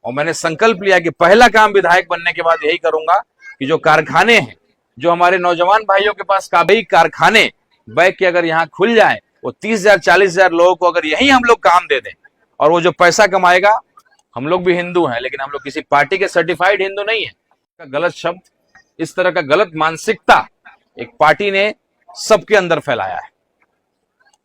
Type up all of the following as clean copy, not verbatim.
और मैंने संकल्प लिया कि पहला काम विधायक बनने के बाद यही करूंगा कि जो कारखाने हैं, जो हमारे नौजवान भाइयों के पास काबी कारखाने बैग के अगर यहाँ खुल जाए, वो 30,000 40,000 लोगों को अगर यही हम लोग काम दे दें, और वो जो पैसा कमाएगा, हम लोग भी हिंदू हैं लेकिन हम लोग किसी पार्टी के सर्टिफाइड हिंदू नहीं है। गलत शब्द, इस तरह का गलत मानसिकता एक पार्टी ने सबके अंदर फैलाया है।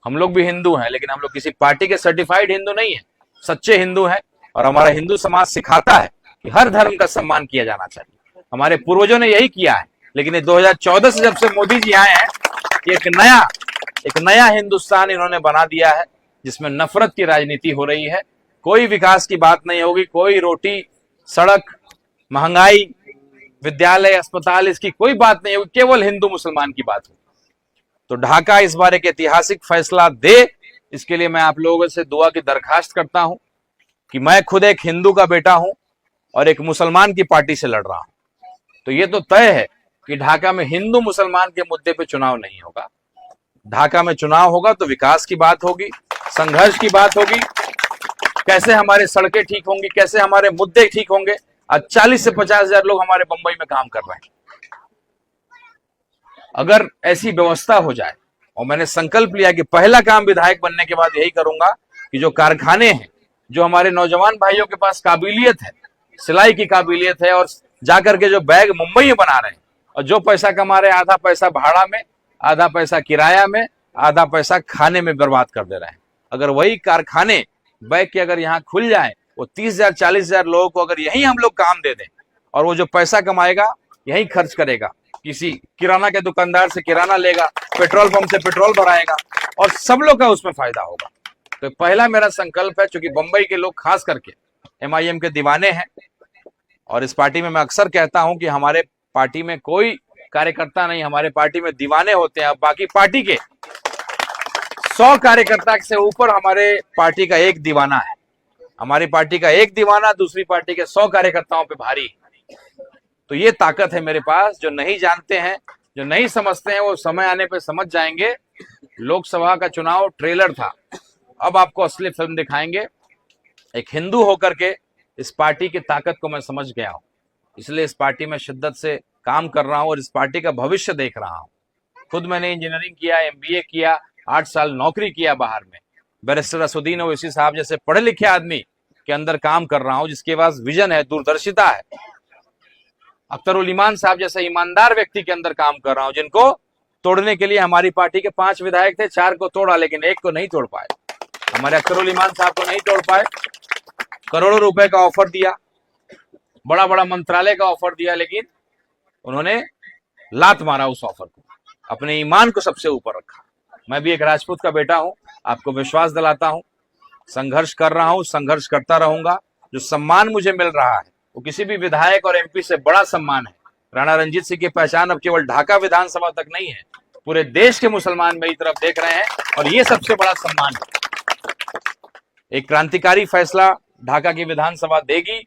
हम लोग भी हिंदू हैं लेकिन हम लोग किसी पार्टी के सर्टिफाइड हिंदू नहीं है, सच्चे हिंदू हैं। और हमारा हिंदू समाज सिखाता है कि हर धर्म का सम्मान किया जाना चाहिए। हमारे पूर्वजों ने यही किया है, लेकिन 2014 से जब से मोदी जी आए हैं, एक नया हिंदुस्तान इन्होंने बना दिया है जिसमें नफरत की राजनीति हो रही है। कोई विकास की बात नहीं होगी, कोई रोटी, सड़क, महंगाई, विद्यालय, अस्पताल, इसकी कोई बात नहीं होगी, केवल हिंदू मुसलमान की बात होगी। तो ढाका इस बार एक ऐतिहासिक फैसला दे, इसके लिए मैं आप लोगों से दुआ की दरखास्त करता हूं कि मैं खुद एक हिंदू का बेटा हूं और एक मुसलमान की पार्टी से लड़ रहा हूं। तो ये तो तय है कि ढाका में हिंदू मुसलमान के मुद्दे पे चुनाव नहीं होगा। ढाका में चुनाव होगा तो विकास की बात होगी, संघर्ष की बात होगी, कैसे हमारे सड़कें ठीक होंगी, कैसे हमारे मुद्दे ठीक होंगे। आज 40 से 50,000 लोग हमारे बंबई में काम कर रहे हैं। अगर ऐसी व्यवस्था हो जाए, और मैंने संकल्प लिया कि पहला काम विधायक बनने के बाद यही करूंगा कि जो कारखाने हैं, जो हमारे नौजवान भाइयों के पास काबिलियत है, सिलाई की काबिलियत है, और जाकर के जो बैग मुंबई में बना रहे हैं, और जो पैसा कमा रहे हैं, आधा पैसा भाड़ा में, आधा पैसा किराया में, आधा पैसा खाने में बर्बाद कर दे रहे हैं। अगर वही कारखाने बैग के अगर यहाँ खुल जाए, वो 30,000 40,000 लोगों को अगर यही हम लोग काम दे दें, और वो जो पैसा कमाएगा यही खर्च करेगा, किसी किराना के दुकानदार से किराना लेगा, पेट्रोल पंप से पेट्रोल भराएगा, और सब लोग का उसमें फायदा होगा। तो पहला मेरा संकल्प है, क्योंकि बंबई के लोग खास करके MIM के दीवाने हैं, और इस पार्टी में मैं अक्सर कहता हूं कि हमारे पार्टी में कोई कार्यकर्ता नहीं, हमारे पार्टी में दीवाने होते हैं। अब बाकी पार्टी के 100 कार्यकर्ता से ऊपर हमारे पार्टी का एक दीवाना है। हमारी पार्टी का एक दीवाना दूसरी पार्टी के 100 कार्यकर्ताओं पे भारी। तो ये ताकत है मेरे पास। जो नहीं जानते हैं, जो नहीं समझते हैं, वो समय आने पे समझ जाएंगे। लोकसभा का चुनाव ट्रेलर था, अब आपको असली फिल्म दिखाएंगे। एक हिंदू होकर के इस पार्टी की ताकत को मैं समझ गया हूं, इसलिए इस पार्टी में शिद्दत से काम कर रहा हूं और इस पार्टी का भविष्य देख रहा हूं। खुद मैंने इंजीनियरिंग किया, MBA किया, 8 साल नौकरी किया बाहर में। बैरिस्टर असुद्दीन ओवैसी साहब जैसे पढ़े लिखे आदमी के अंदर काम कर रहा हूं, जिसके पास विजन है, दूरदर्शिता है। अख्तरुल ईमान साहब जैसे ईमानदार व्यक्ति के अंदर काम कर रहा हूं, जिनको तोड़ने के लिए हमारी पार्टी के 5 विधायक थे, 4 को तोड़ा लेकिन 1 को नहीं तोड़ पाए। हमारे अख्तरुल ईमान साहब को नहीं तोड़ पाए। करोड़ों रुपए का ऑफर दिया, बड़ा बड़ा मंत्रालय का ऑफर दिया, लेकिन उन्होंने लात मारा उस ऑफर को, अपने ईमान को सबसे ऊपर रखा। मैं भी एक राजपूत का बेटा हूं, आपको विश्वास दिलाता हूं, संघर्ष कर रहा हूं, संघर्ष करता रहूंगा। जो सम्मान मुझे मिल रहा है वो किसी भी विधायक और MP से बड़ा सम्मान है। राणा रंजीत सिंह की पहचान अब केवल ढाका विधानसभा तक नहीं है, पूरे देश के मुसलमान मेरी तरफ देख रहे हैं, और ये सबसे बड़ा सम्मान है। एक क्रांतिकारी फैसला ढाका की विधानसभा देगी,